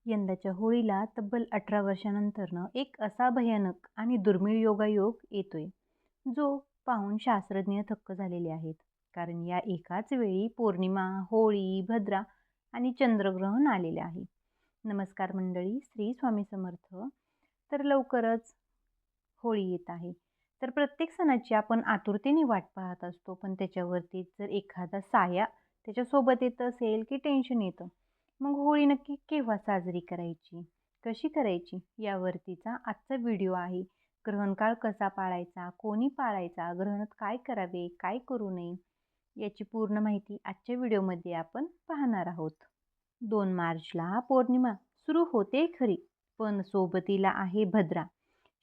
यंदाच्या होळीला तब्बल 18 वर्षानंतरनं एक असा भयानक आणि दुर्मिळ योगायोग येतोय, जो पाहून शास्त्रज्ञ थक्क झालेले आहेत. कारण या एकाच वेळी पौर्णिमा, होळी, भद्रा आणि चंद्रग्रहण आलेले आहे. नमस्कार मंडळी, श्री स्वामी समर्थ. तर लवकरच होळी येत आहे. तर प्रत्येक सणाची आपण आतुरतेने वाट पाहत असतो, पण त्याच्यावरती जर एखादा साया त्याच्यासोबत येत असेल की टेन्शन येतं. मग होळी नक्की केव्हा साजरी करायची, कशी करायची, यावरतीचा आजचा व्हिडिओ आहे. ग्रहणकाळ कसा पाळायचा, कोणी पाळायचा, ग्रहणात काय करावे, काय करू नये, याची पूर्ण माहिती आजच्या व्हिडिओमध्ये आपण पाहणार आहोत. 2 मार्चला पौर्णिमा सुरू होते खरी, पण सोबतीला आहे भद्रा.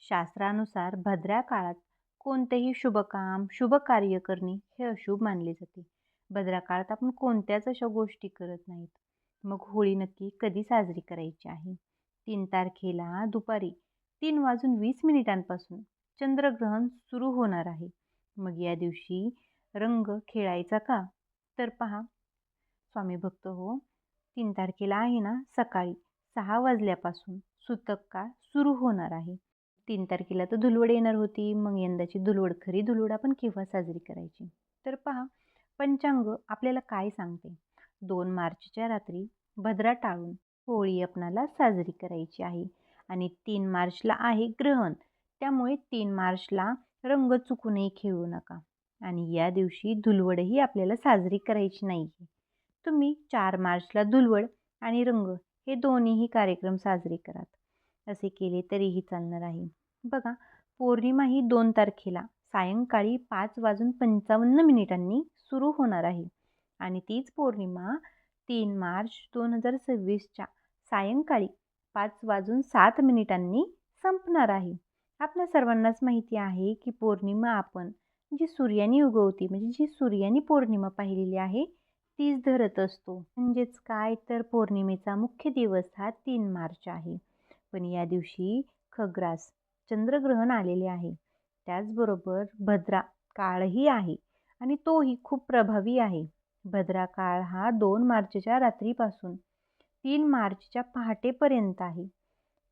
शास्त्रानुसार भद्रा काळात कोणतेही शुभकाम, शुभ कार्य करणे हे अशुभ मानले जाते. भद्रा काळात आपण कोणत्याच अशा गोष्टी करत नाहीत. मग होळी नक्की कधी साजरी करायची आहे? 3 तारखेला दुपारी 3:20 चंद्रग्रहण सुरू होणार आहे. मग या दिवशी रंग खेळायचा का? तर पहा स्वामी भक्त हो, 3 तारखेला आहे ना, सकाळी 6 वाजल्यापासून सूतक काळ सुरू होणार आहे. 3 तारखेला तर धुलवड येणार होती. मग यंदाची धुलवड, खरी धुलवड आपण केव्हा साजरी करायची? तर पहा, पंचांग आपल्याला काय सांगते. 2 मार्चच्या रात्री भद्रा टाळून होळी आपणाला साजरी करायची आहे. आणि 3 मार्चला आहे ग्रहण. त्यामुळे 3 मार्चला रंग चुकूनही खेळू नका. आणि या दिवशी धुलवडही आपल्याला साजरी करायची नाही. तुम्ही 4 मार्चला धुलवड आणि रंग हे दोन्हीही कार्यक्रम साजरे करात. असे केले तरीही चालणार आहे. बघा, पौर्णिमा ही 2 तारखेला सायंकाळी 5:55 सुरू होणार आहे. आणि तीच पौर्णिमा 3 मार्च 2026च्या सायंकाळी 5:07 संपणार आहे. आपल्या सर्वांनाच माहिती आहे की पौर्णिमा आपण जी सूर्याने उगवते, म्हणजे जी सूर्याने पौर्णिमा पाहिलेली आहे तीच धरत असतो. म्हणजेच काय, तर पौर्णिमेचा मुख्य दिवस हा 3 मार्च आहे. पण या दिवशी खग्रास चंद्रग्रहण आलेले आहे. त्याचबरोबर भद्रा काळही आहे आणि तोही खूप प्रभावी आहे. भद्रा काळ हा 2 मार्चच्या रात्रीपासून 3 मार्चच्या पहाटेपर्यंत आहे.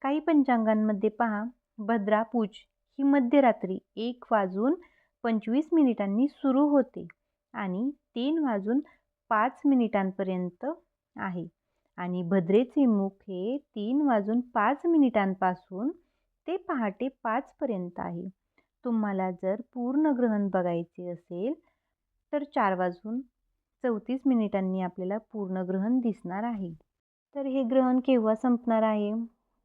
काही पंचांगांमध्ये पहा, भद्रा पूज ही मध्यरात्री 1:25 सुरू होते आणि 3:05 आहे. आणि भद्रेचे मुख हे 3:05 ते पहाटे 5 पर्यंत आहे. तुम्हाला जर पूर्ण ग्रहण बघायचे असेल तर 4:34 आपल्याला पूर्ण ग्रहण दिसणार आहे. तर हे ग्रहण केव्हा संपणार आहे?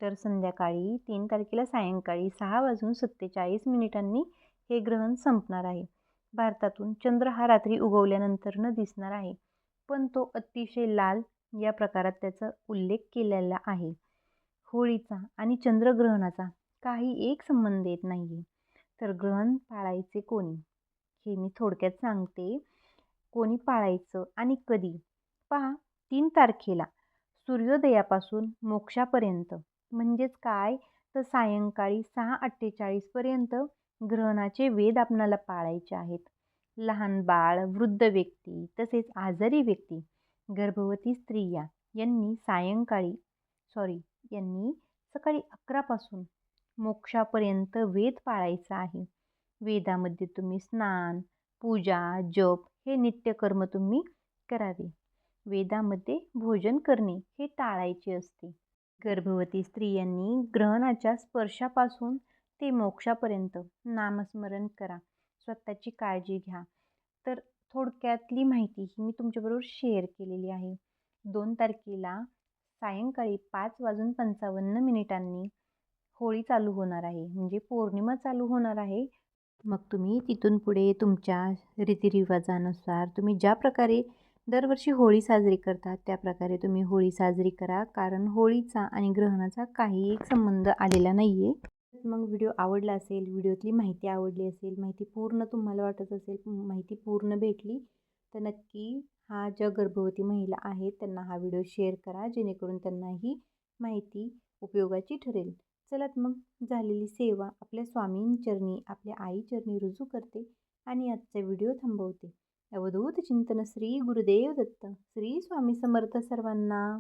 तर संध्याकाळी 3 तारखेला सायंकाळी 6:47 हे ग्रहण संपणार आहे. भारतातून चंद्र हा रात्री उगवल्यानंतर दिसणार आहे, पण तो अतिशय लाल या प्रकारात त्याचा उल्लेख केलेला आहे. होळीचा आणि चंद्रग्रहणाचा काही एक संबंध येत नाही. तर ग्रहण पाळायचे कोणी, हे मी थोडक्यात सांगते. कोणी पाळायचं आणि कधी? पहा, 3 तारखेला सूर्योदयापासून मोक्षापर्यंत, म्हणजेच काय, तर सायंकाळी 6:48 ग्रहणाचे वेध आपणाला पाळायचे आहेत. लहान बाळ, वृद्ध व्यक्ती, तसेच आजारी व्यक्ती, गर्भवती स्त्रिया यांनी सकाळी 11 पासून मोक्षापर्यंत वेध पाळायचा आहे. वेदामध्ये तुम्ही स्नान, पूजा, जप हे नित्यकर्म तुम्ही करावे. वेदामध्ये भोजन करणे हे टाळायचे असते. गर्भवती स्त्रियांनी ग्रहणाच्या स्पर्शापासून ते मोक्षापर्यंत नामस्मरण करा. स्वतःची काळजी घ्या. तर थोडक्यातली माहिती ही मी तुमच्याबरोबर शेअर केलेली आहे. 2 तारखेला सायंकाळी 5:55 होळी चालू होणार आहे, म्हणजे पौर्णिमा चालू होणार आहे. मग तुम्ही तिथून पुढे तुमच्या रीतिरिवाजानुसार तुम्ही ज्या प्रकारे दरवर्षी होळी साजरी करतात त्या प्रकारे तुम्ही होळी साजरी करा. कारण होळीचा आणि ग्रहणाचा काही एक संबंध आलेला नाही आहे. मग व्हिडिओ आवडला असेल, व्हिडिओतली माहिती आवडली असेल, माहिती पूर्ण तुम्हाला वाटत असेल, माहिती पूर्ण भेटली, तर नक्की ज्या गर्भवती महिला आहेत त्यांना हा व्हिडिओ शेअर करा, जेणेकरून त्यांना ही माहिती उपयोगाची ठरेल. चला मग, झालेली सेवा आपल्या स्वामींचरणी, आपल्या आईचरणी रुजू करते आणि आजचा व्हिडिओ थांबवते. अवधूत चिंतन श्री गुरुदेव दत्त. श्री स्वामी समर्थ सर्वांना.